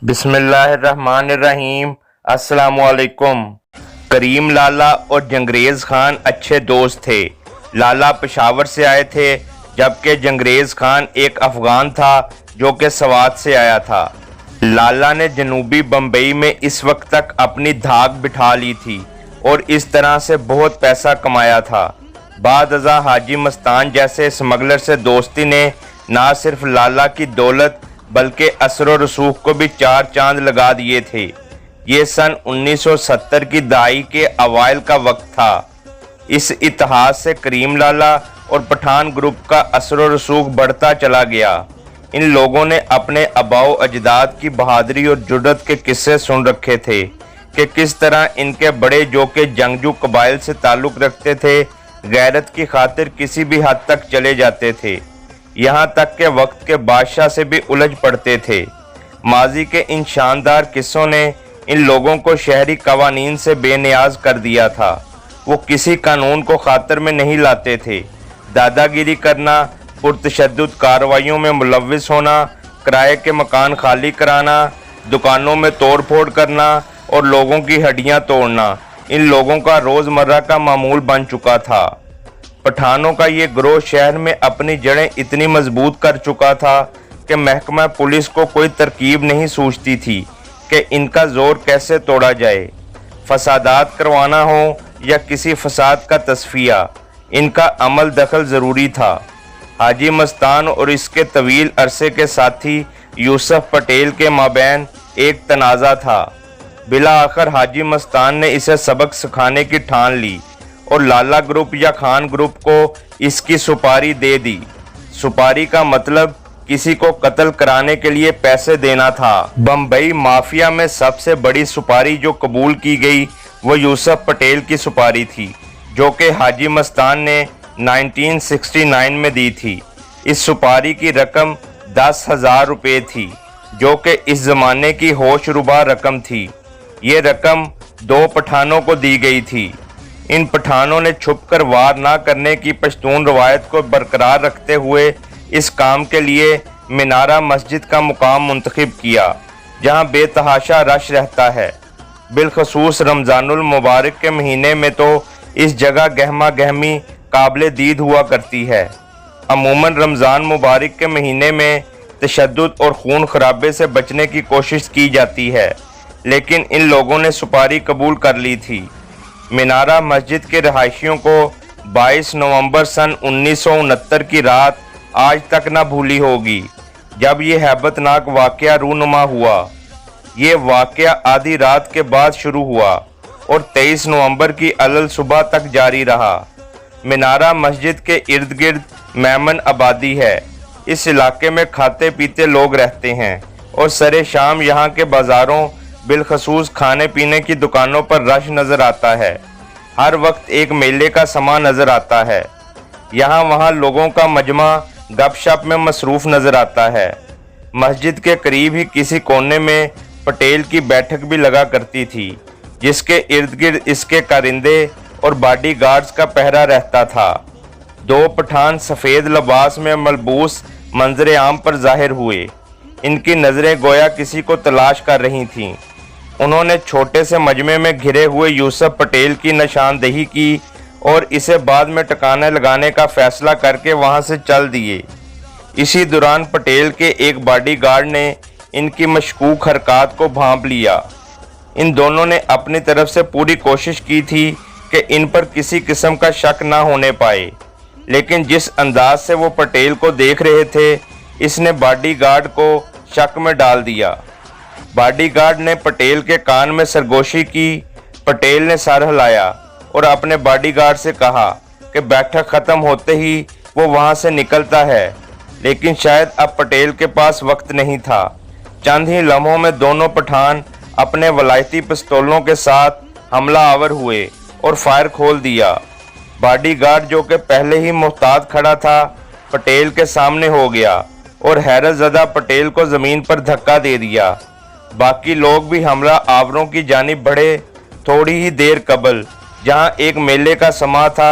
बिस्मिल्लाहिर्रहमानिर्रहीम। अस्सलामुअलैकुम। करीम लाला और जंगरेज़ खान अच्छे दोस्त थे। लाला पेशावर से आए थे जबकि जंगरेज़ खान एक अफ़गान था जो कि सवात से आया था। लाला ने जनूबी बम्बई में इस वक्त तक अपनी धाक बिठा ली थी और इस तरह से बहुत पैसा कमाया था। बाद अज़ा हाजी मस्तान जैसे स्मगलर से दोस्ती ने ना सिर्फ लाला की दौलत बल्कि असर और रसूख को भी चार चांद लगा दिए थे। ये सन 1970 की दहाई के अवाइल का वक्त था। इस इतिहाद से करीम लाला और पठान ग्रुप का असर और रसूख बढ़ता चला गया। इन लोगों ने अपने आबाओ अजदाद की बहादुरी और जुर्रत के किस्से सुन रखे थे कि किस तरह इनके बड़े जो के जंगजू कबाइल से ताल्लुक़ रखते थे गैरत की खातिर किसी भी हद तक चले जाते थे, यहाँ तक के वक्त के बादशाह से भी उलझ पड़ते थे। माजी के इन शानदार किस्सों ने इन लोगों को शहरी कवानीन से बेनियाज कर दिया था। वो किसी कानून को खातर में नहीं लाते थे। दादागिरी करना, पुरतशद्दुद कार्रवाइयों में मुलव्विस होना, किराए के मकान खाली कराना, दुकानों में तोड़ फोड़ करना और लोगों की हड्डियां तोड़ना इन लोगों का रोज़मर्रा का मामूल बन चुका था। पठानों का ये ग्रोह शहर में अपनी जड़ें इतनी मजबूत कर चुका था कि महकमा पुलिस को कोई तरकीब नहीं सूझती थी कि इनका जोर कैसे तोड़ा जाए। फसादात करवाना हो या किसी फसाद का तस्फिया, इनका अमल दखल ज़रूरी था। हाजी मस्तान और इसके तवील अरसे के साथी यूसुफ पटेल के माबैन एक तनाज़ा था। बिला आखिर हाजी मस्तान ने इसे सबक सिखाने की ठान ली और लाला ग्रुप या खान ग्रुप को इसकी सुपारी दे दी। सुपारी का मतलब किसी को कत्ल कराने के लिए पैसे देना था। बम्बई माफिया में सबसे बड़ी सुपारी जो कबूल की गई वो यूसुफ पटेल की सुपारी थी जो कि हाजी मस्तान ने 1969 में दी थी। इस सुपारी की रकम 10,000 रुपये थी जो कि इस ज़माने की होश रुबा रकम थी। ये रकम 2 पठानों को दी गई थी। इन पठानों ने छुपकर वार ना करने की पश्तून रवायत को बरकरार रखते हुए इस काम के लिए मीनारा मस्जिद का मुकाम मुंतखब किया जहां बेतहाशा रश रहता है। बिलखसूस रमज़ानुल मुबारक के महीने में तो इस जगह गहमा गहमी काबिल दीद हुआ करती है। अमूमन रमज़ान मुबारक के महीने में तशद्दुद और खून खराबे से बचने की कोशिश की जाती है, लेकिन इन लोगों ने सुपारी कबूल कर ली थी। मीनारा मस्जिद के रहायशियों को 22 नवंबर सन 1969 की रात आज तक न भूली होगी जब ये हैबतनाक वाक़या रूनुमा हुआ। ये वाक़या आधी रात के बाद शुरू हुआ और 23 नवंबर की अलल सुबह तक जारी रहा। मीनारा मस्जिद के इर्द गिर्द मेमन आबादी है। इस इलाके में खाते पीते लोग रहते हैं और सरे शाम यहाँ के बाज़ारों बिलखसूस खाने पीने की दुकानों पर रश नज़र आता है। हर वक्त एक मेले का समा नज़र आता है। यहाँ वहाँ लोगों का मजमा गपशप में मसरूफ़ नज़र आता है। मस्जिद के करीब ही किसी कोने में पटेल की बैठक भी लगा करती थी जिसके इर्द गिर्द इसके कारिंदे और बॉडी गार्ड्स का पहरा रहता था। 2 पठान सफ़ेद लिबास में मलबूस मंजर आम पर ज़ाहिर हुए। इनकी नज़रें गोया किसी को तलाश कर रही थीं। उन्होंने छोटे से मजमे में घिरे हुए यूसुफ पटेल की निशानदेही की और इसे बाद में ठिकाने लगाने का फैसला करके वहां से चल दिए। इसी दौरान पटेल के एक बॉडीगार्ड ने इनकी मशकूक हरकत को भांप लिया। इन दोनों ने अपनी तरफ से पूरी कोशिश की थी कि इन पर किसी किस्म का शक ना होने पाए, लेकिन जिस अंदाज से वो पटेल को देख रहे थे इसने बॉडीगार्ड को शक में डाल दिया। बॉडीगार्ड ने पटेल के कान में सरगोशी की। पटेल ने सर हिलाया और अपने बॉडीगार्ड से कहा कि बैठक ख़त्म होते ही वो वहां से निकलता है, लेकिन शायद अब पटेल के पास वक्त नहीं था। चंद ही लम्हों में दोनों पठान अपने वलायती पिस्तौलों के साथ हमला आवर हुए और फायर खोल दिया। बॉडीगार्ड जो कि पहले ही मुहतात खड़ा था पटेल के सामने हो गया और हैरत ज़दा पटेल को ज़मीन पर धक्का दे दिया। बाकी लोग भी हमला आवरों की जानिब बढ़े। थोड़ी ही देर कबल जहां एक मेले का समा था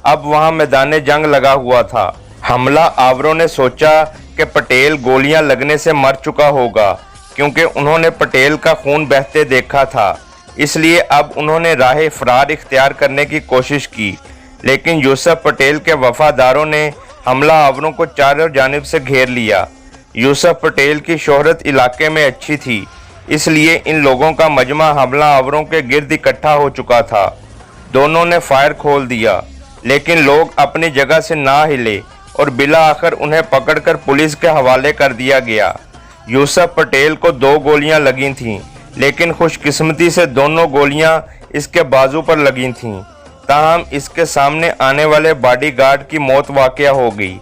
अब वहां मैदान जंग लगा हुआ था। हमला आवरों ने सोचा कि पटेल गोलियां लगने से मर चुका होगा, क्योंकि उन्होंने पटेल का खून बहते देखा था, इसलिए अब उन्होंने राह फरार इख्तियार करने की कोशिश की, लेकिन यूसुफ पटेल के वफादारों ने हमला आवरों को चारों जानिब से घेर लिया। यूसुफ पटेल की शोहरत इलाके में अच्छी थी, इसलिए इन लोगों का मजमा हमला आवरों के गिर्द इकट्ठा हो चुका था। दोनों ने फायर खोल दिया, लेकिन लोग अपनी जगह से ना हिले और बिला आखिर उन्हें पकड़कर पुलिस के हवाले कर दिया गया। यूसुफ पटेल को 2 गोलियां लगी थीं, लेकिन खुशकिस्मती से दोनों गोलियां इसके बाजू पर लगी थीं। ताहम इसके सामने आने वाले बॉडीगार्ड की मौत वाक़या हो गई।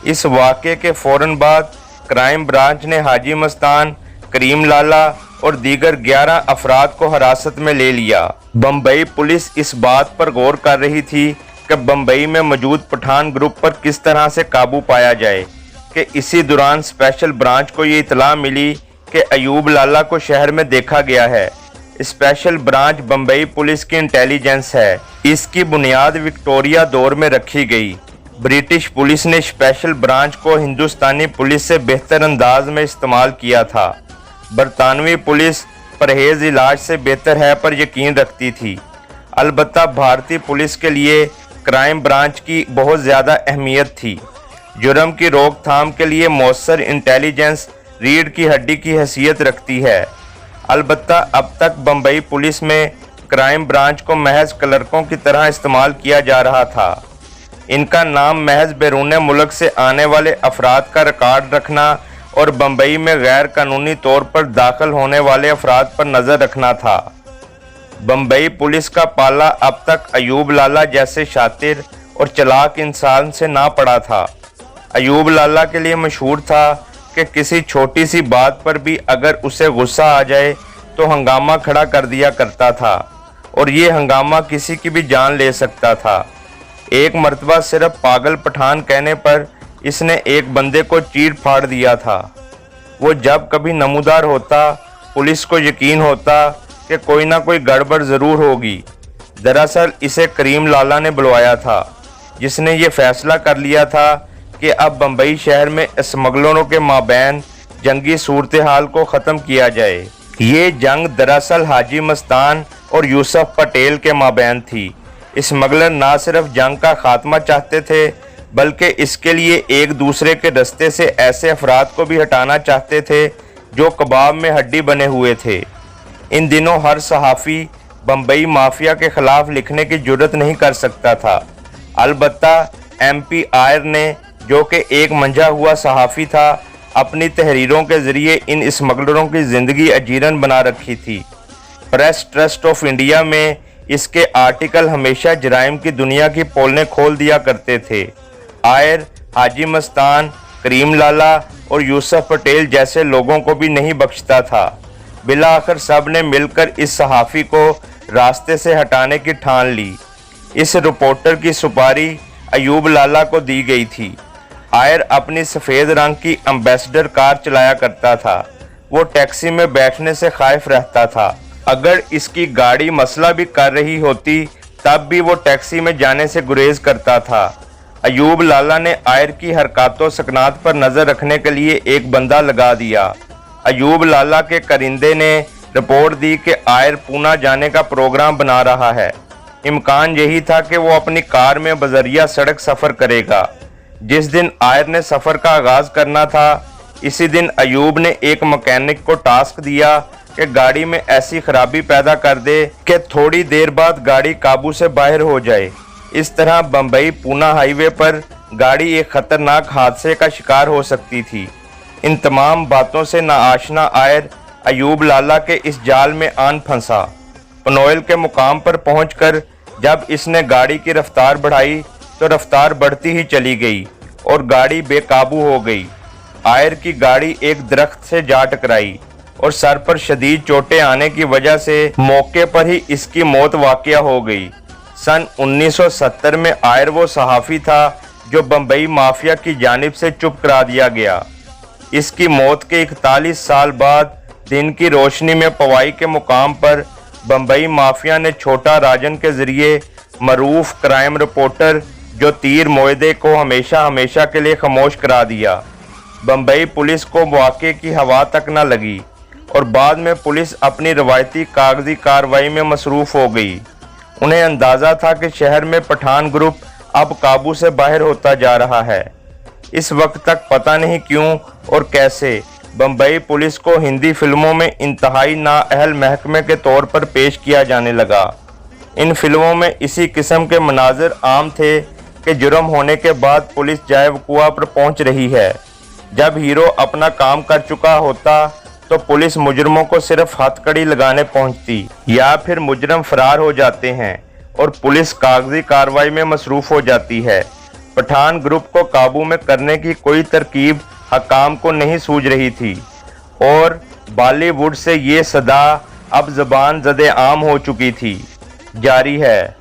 इस वाक़े के फ़ौरन बाद क्राइम ब्रांच ने हाजी मस्तान, करीम लाला और दीगर 11 अफराद को हिरासत में ले लिया। बम्बई पुलिस इस बात पर गौर कर रही थी कि बम्बई में मौजूद पठान ग्रुप पर किस तरह से काबू पाया जाए कि इसी दौरान स्पेशल ब्रांच को ये इतला मिली कि अयूब लाला को शहर में देखा गया है। स्पेशल ब्रांच बम्बई पुलिस की इंटेलिजेंस है। इसकी बुनियाद विक्टोरिया दौर में रखी गई। ब्रिटिश पुलिस ने स्पेशल ब्रांच को हिंदुस्तानी पुलिस से बेहतर अंदाज में इस्तेमाल किया था। बरतानवी पुलिस परहेज इलाज से बेहतर है पर यकीन रखती थी। अलबत्ता भारतीय पुलिस के लिए क्राइम ब्रांच की बहुत ज़्यादा अहमियत थी। जुर्म की रोकथाम के लिए मौसर इंटेलिजेंस रीढ़ की हड्डी की हैसियत रखती है। अलबत्ता अब तक बम्बई पुलिस में क्राइम ब्रांच को महज क्लर्कों की तरह इस्तेमाल किया जा रहा था। इनका नाम महज बैरून मुल्क से आने वाले अफराद का रिकॉर्ड रखना और बम्बई में गैर कानूनी तौर पर दाखिल होने वाले अफराद पर नज़र रखना था। बम्बई पुलिस का पाला अब तक अयूब लाला जैसे शातिर और चालाक इंसान से ना पड़ा था। अयूब लाला के लिए मशहूर था कि किसी छोटी सी बात पर भी अगर उसे गुस्सा आ जाए तो हंगामा खड़ा कर दिया करता था, और ये हंगामा किसी की भी जान ले सकता था। एक मर्तबा सिर्फ पागल पठान कहने पर इसने एक बंदे को चीर फाड़ दिया था। वो जब कभी नमूदार होता, पुलिस को यकीन होता कि कोई ना कोई गड़बड़ ज़रूर होगी। दरअसल इसे करीम लाला ने बुलवाया था, जिसने ये फैसला कर लिया था कि अब बम्बई शहर में स्मगलरों के माबैन जंगी सूरत हाल को ख़त्म किया जाए। ये जंग दरअसल हाजी मस्तान और यूसुफ पटेल के माबैन थी। स्मगलर ना सिर्फ जंग का खात्मा चाहते थे, बल्कि इसके लिए एक दूसरे के रास्ते से ऐसे अफराद को भी हटाना चाहते थे जो कबाब में हड्डी बने हुए थे। इन दिनों हर सहाफ़ी बम्बई माफिया के ख़िलाफ़ लिखने की जुर्रत नहीं कर सकता था। अलबत्ता MP आयर ने, जो कि एक मंझा हुआ सहाफ़ी था, अपनी तहरीरों के ज़रिए इन स्मगलरों की ज़िंदगी अजीरन बना रखी थी। प्रेस ट्रस्ट ऑफ इंडिया में इसके आर्टिकल हमेशा जराइम की दुनिया की पोलें खोल दिया करते थे। आयर, हाजी मस्तान, करीम लाला और यूसुफ पटेल जैसे लोगों को भी नहीं बख्शता था। बिला आखिर सब ने मिलकर इस सहाफ़ी को रास्ते से हटाने की ठान ली। इस रिपोर्टर की सुपारी अयूब लाला को दी गई थी। आयर अपनी सफ़ेद रंग की एम्बेसडर कार चलाया करता था। वो टैक्सी में बैठने से खाइफ रहता था। अगर इसकी गाड़ी मसला भी कर रही होती, तब भी वो टैक्सी में जाने से गुरेज करता था। अयूब लाला ने आयर की हरकतों सकनात पर नज़र रखने के लिए एक बंदा लगा दिया। अयूब लाला के करिंदे ने रिपोर्ट दी कि आयर पूना जाने का प्रोग्राम बना रहा है। इम्कान यही था कि वो अपनी कार में बजरिया सड़क सफ़र करेगा। जिस दिन आयर ने सफ़र का आगाज़ करना था, इसी दिन अयूब ने एक मकैनिक को टास्क दिया कि गाड़ी में ऐसी खराबी पैदा कर दे कि थोड़ी देर बाद गाड़ी काबू से बाहर हो जाए। इस तरह बम्बई पूना हाईवे पर गाड़ी एक ख़तरनाक हादसे का शिकार हो सकती थी। इन तमाम बातों से नाआशना आयर अयूब लाला के इस जाल में आन फंसा। पनोयल के मुकाम पर पहुंचकर जब इसने गाड़ी की रफ्तार बढ़ाई तो रफ्तार बढ़ती ही चली गई और गाड़ी बेकाबू हो गई। आयर की गाड़ी एक दरख्त से जा टकराई और सर पर शदीद चोटें आने की वजह से मौके पर ही इसकी मौत वाक़या हो गई। सन 1970 में आयर वो सहाफ़ी था जो बम्बई माफिया की जानिब से चुप करा दिया गया। इसकी मौत के 41 साल बाद दिन की रोशनी में पवाई के मुकाम पर बम्बई माफिया ने छोटा राजन के ज़रिए मरूफ क्राइम रिपोर्टर जो तीर मोयदे को हमेशा के लिए खामोश करा दिया। बम्बई पुलिस को वाक़े की हवा तक न लगी। और बाद में पुलिस अपनी रवायती कागजी कार्रवाई में मसरूफ़ हो गई। उन्हें अंदाज़ा था कि शहर में पठान ग्रुप अब काबू से बाहर होता जा रहा है। इस वक्त तक पता नहीं क्यों और कैसे बम्बई पुलिस को हिंदी फिल्मों में इंतहाई नाअहल महकमे के तौर पर पेश किया जाने लगा। इन फिल्मों में इसी किस्म के मनाजिर आम थे कि जुर्म होने के बाद पुलिस जाए वकुआ पर पहुंच रही है। जब हीरो अपना काम कर चुका होता तो पुलिस मुजरमों को सिर्फ हथकड़ी लगाने पहुंचती या फिर मुजरम फरार हो जाते हैं और पुलिस कागजी कार्रवाई में मसरूफ़ हो जाती है। पठान ग्रुप को काबू में करने की कोई तरकीब हकाम को नहीं सूझ रही थी और बॉलीवुड से ये सदा अब ज़बान ज़दे आम हो चुकी थी। जारी है।